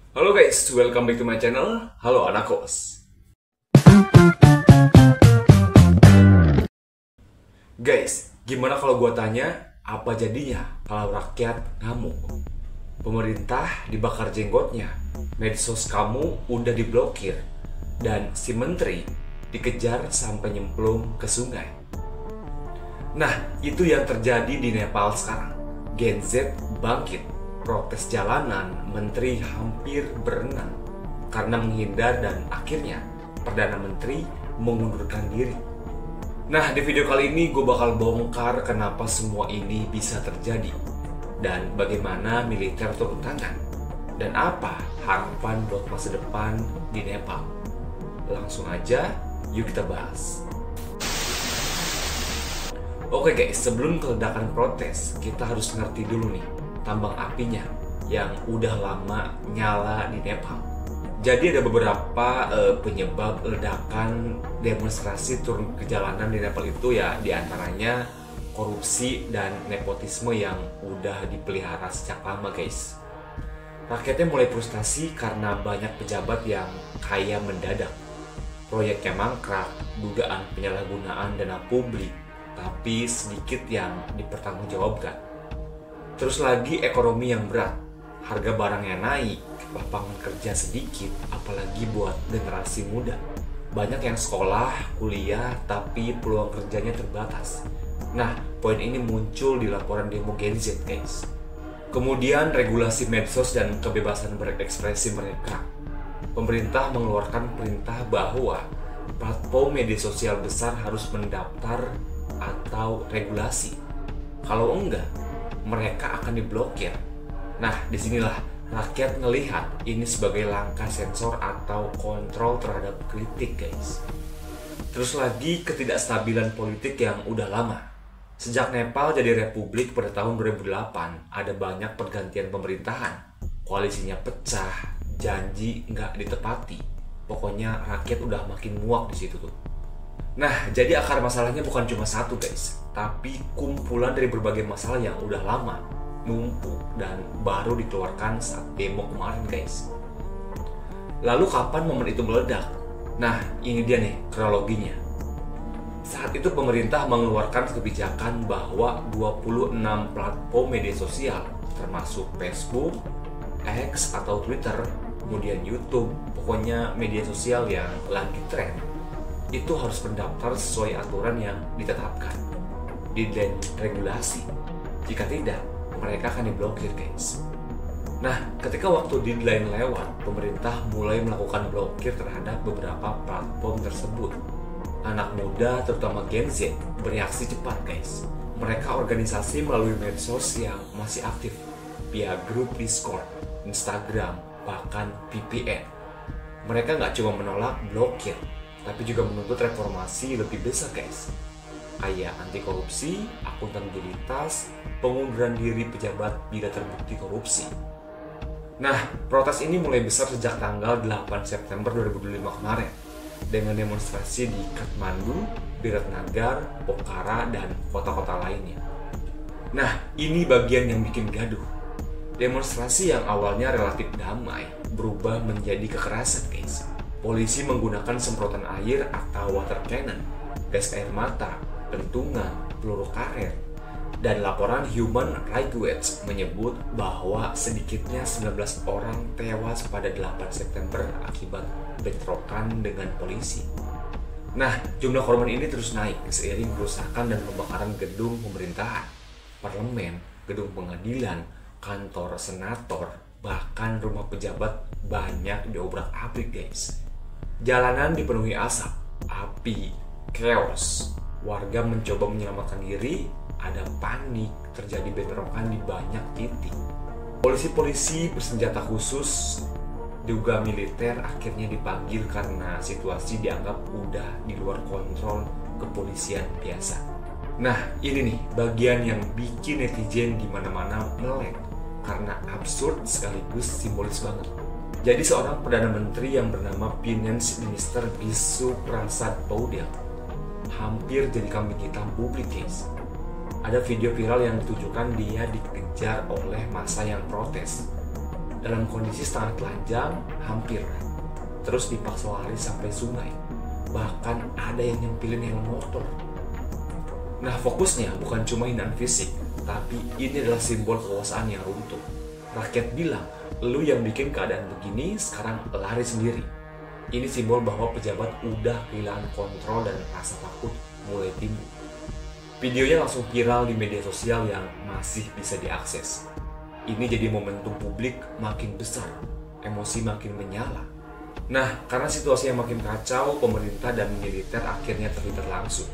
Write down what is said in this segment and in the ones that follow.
Halo guys, welcome back to my channel. Halo anak kos. Guys, gimana kalau gua tanya apa jadinya kalau rakyat ngamuk? Pemerintah dibakar jenggotnya, medsos kamu udah diblokir, dan si menteri dikejar sampai nyemplung ke sungai. Nah, itu yang terjadi di Nepal sekarang. Gen Z bangkit, protes jalanan, menteri hampir berenang karena menghindar dan akhirnya Perdana Menteri mengundurkan diri. Nah, di video kali ini gue bakal bongkar kenapa semua ini bisa terjadi dan bagaimana militer turun tangan dan apa harapan buat masa depan di Nepal. Langsung aja, yuk kita bahas. Oke guys, sebelum keledakan protes, kita harus ngerti dulu nih tambang apinya yang udah lama nyala di Nepal. Jadi ada beberapa penyebab ledakan demonstrasi turun ke jalanan di Nepal itu ya, diantaranya korupsi dan nepotisme yang udah dipelihara sejak lama guys. Rakyatnya mulai frustasi karena banyak pejabat yang kaya mendadak. Proyeknya mangkrak, dugaan penyalahgunaan dana publik, tapi sedikit yang dipertanggungjawabkan. Terus lagi ekonomi yang berat, harga barang yang naik, lapangan kerja sedikit, apalagi buat generasi muda. Banyak yang sekolah, kuliah, tapi peluang kerjanya terbatas. Nah, poin ini muncul di laporan demo Gen Z guys. Kemudian regulasi medsos dan kebebasan berekspresi mereka. Pemerintah mengeluarkan perintah bahwa platform media sosial besar harus mendaftar atau regulasi. Kalau enggak, mereka akan diblokir. Nah, disinilah rakyat ngelihat ini sebagai langkah sensor atau kontrol terhadap kritik, guys. Terus lagi ketidakstabilan politik yang udah lama. Sejak Nepal jadi republik pada tahun 2008, ada banyak pergantian pemerintahan. Koalisinya pecah, janji nggak ditepati. Pokoknya rakyat udah makin muak di situ tuh. Nah, jadi akar masalahnya bukan cuma satu guys, tapi kumpulan dari berbagai masalah yang udah lama, numpuk, dan baru dikeluarkan saat demo kemarin guys. Lalu kapan momen itu meledak? Nah, ini dia nih kronologinya. Saat itu pemerintah mengeluarkan kebijakan bahwa 26 platform media sosial, termasuk Facebook, X atau Twitter, kemudian YouTube, pokoknya media sosial yang lagi tren, itu harus mendaftar sesuai aturan yang ditetapkan di regulasi. Jika tidak, mereka akan diblokir guys. Nah, ketika waktu deadline lewat, pemerintah mulai melakukan blokir terhadap beberapa platform tersebut. Anak muda, terutama Gen Z, bereaksi cepat guys. Mereka organisasi melalui medsos yang masih aktif via grup Discord, Instagram, bahkan VPN. Mereka nggak cuma menolak blokir, tapi juga menuntut reformasi lebih besar guys, kayak anti korupsi, akuntabilitas, pengunduran diri pejabat bila terbukti korupsi. Nah, protes ini mulai besar sejak tanggal 8 September 2025 kemarin dengan demonstrasi di Kathmandu, Biratnagar, Pokhara, dan kota-kota lainnya. Nah, ini bagian yang bikin gaduh. Demonstrasi yang awalnya relatif damai berubah menjadi kekerasan guys. Polisi menggunakan semprotan air atau water cannon, gas air mata, pentungan, peluru karet, dan laporan Human Rights Watch menyebut bahwa sedikitnya 19 orang tewas pada 8 September akibat bentrokan dengan polisi. Nah, jumlah korban ini terus naik seiring kerusakan dan pembakaran gedung pemerintahan, parlemen, gedung pengadilan, kantor senator, bahkan rumah pejabat banyak diobrak-abrik guys. Jalanan dipenuhi asap, api, chaos. Warga mencoba menyelamatkan diri, ada panik, terjadi bentrokan di banyak titik. Polisi-polisi bersenjata khusus, juga militer akhirnya dipanggil karena situasi dianggap udah di luar kontrol kepolisian biasa. Nah, ini nih bagian yang bikin netizen di mana-mana melek karena absurd sekaligus simbolis banget. Jadi seorang Perdana Menteri yang bernama Finance Minister Bisu Prasad Paudel hampir jadi kambing hitam publik guys. Ada video viral yang menunjukkan dia dikejar oleh massa yang protes. dalam kondisi setengah telanjang, hampir. Terus dipaksa lari sampai sungai. Bahkan ada yang nyempilin helm motor. Nah, fokusnya bukan cuma hinaan fisik, tapi ini adalah simbol kekuasaan yang runtuh. Rakyat bilang, lu yang bikin keadaan begini sekarang lari sendiri. Ini simbol bahwa pejabat udah kehilangan kontrol dan rasa takut mulai timbul. Videonya langsung viral di media sosial yang masih bisa diakses. Ini jadi momentum publik makin besar, emosi makin menyala. Nah, karena situasi yang makin kacau, pemerintah dan militer akhirnya terlibat langsung.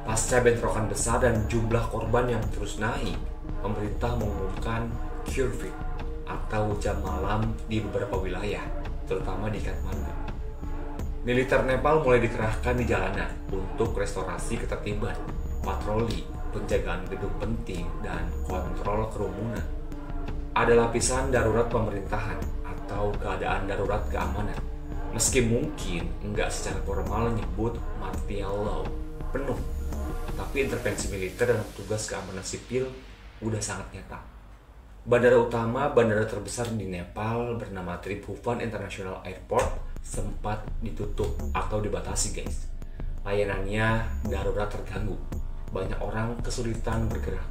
Pasca bentrokan besar dan jumlah korban yang terus naik, pemerintah mengumumkan curfew atau jam malam di beberapa wilayah, terutama di Kathmandu. Militer Nepal mulai dikerahkan di jalanan untuk restorasi ketertiban, patroli, penjagaan gedung penting, dan kontrol kerumunan. Ada lapisan darurat pemerintahan atau keadaan darurat keamanan. Meski mungkin nggak secara formal nyebut martial law penuh, tapi intervensi militer dan petugas keamanan sipil udah sangat nyata. Bandara utama, bandara terbesar di Nepal bernama Tribhuvan International Airport sempat ditutup atau dibatasi, guys. Layanannya darurat terganggu, banyak orang kesulitan bergerak.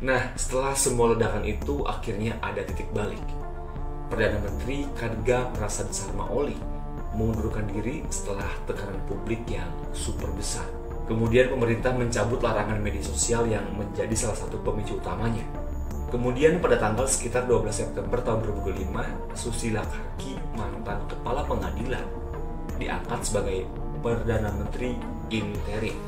Nah, setelah semua ledakan itu akhirnya ada titik balik. Perdana Menteri Khadga Prasad Sharma Oli mengundurkan diri setelah tekanan publik yang super besar. Kemudian pemerintah mencabut larangan media sosial yang menjadi salah satu pemicu utamanya. Kemudian pada tanggal sekitar 12 September tahun 2005, Susila Karki, mantan kepala pengadilan, diangkat sebagai Perdana Menteri interim.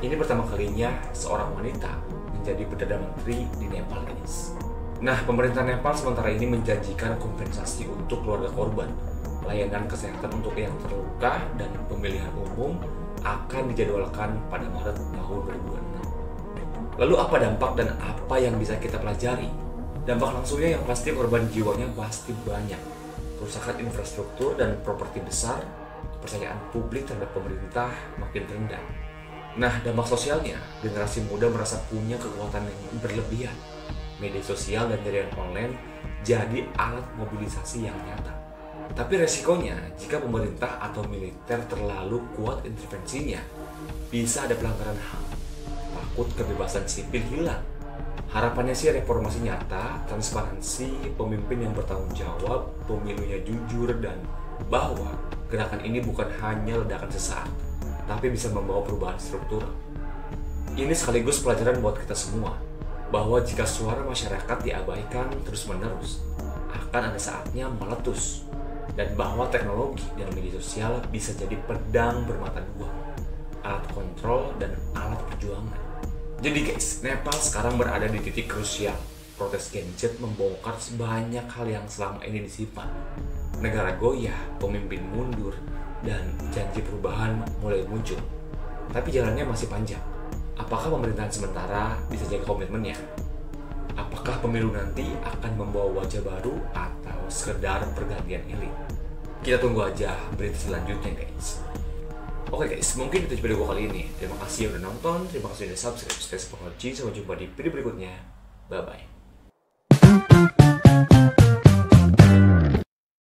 Ini pertama kalinya seorang wanita menjadi Perdana Menteri di Nepal, guys. Nah, pemerintah Nepal sementara ini menjanjikan kompensasi untuk keluarga korban, layanan kesehatan untuk yang terluka, dan pemilihan umum akan dijadwalkan pada Maret tahun 2026. Lalu apa dampak dan apa yang bisa kita pelajari? Dampak langsungnya yang pasti korban jiwanya pasti banyak. Kerusakan infrastruktur dan properti besar, kepercayaan publik terhadap pemerintah makin rendah. Nah, dampak sosialnya, generasi muda merasa punya kekuatan yang berlebihan. Media sosial dan jaringan online jadi alat mobilisasi yang nyata. Tapi resikonya, jika pemerintah atau militer terlalu kuat intervensinya, bisa ada pelanggaran HAM. Takut kebebasan sipil hilang. Harapannya sih reformasi nyata, transparansi, pemimpin yang bertanggung jawab, pemilunya jujur, dan bahwa gerakan ini bukan hanya ledakan sesaat, tapi bisa membawa perubahan struktural. Ini sekaligus pelajaran buat kita semua, bahwa jika suara masyarakat diabaikan terus-menerus, akan ada saatnya meletus. Dan bahwa teknologi dan media sosial bisa jadi pedang bermata dua, alat kontrol dan alat perjuangan. Jadi guys, Nepal sekarang berada di titik krusial. Protes Gen Z membongkar banyak hal yang selama ini disimpan. Negara goyah, pemimpin mundur, dan janji perubahan mulai muncul. Tapi jalannya masih panjang. Apakah pemerintahan sementara bisa jaga komitmennya? Apakah pemilu nanti akan membawa wajah baru atau sekedar pergantian elit? Kita tunggu aja berita selanjutnya, guys. Oke guys, mungkin itu video gue kali ini. Terima kasih yang udah nonton, terima kasih udah subscribe. Stay safe, sampai jumpa di video berikutnya. Bye-bye.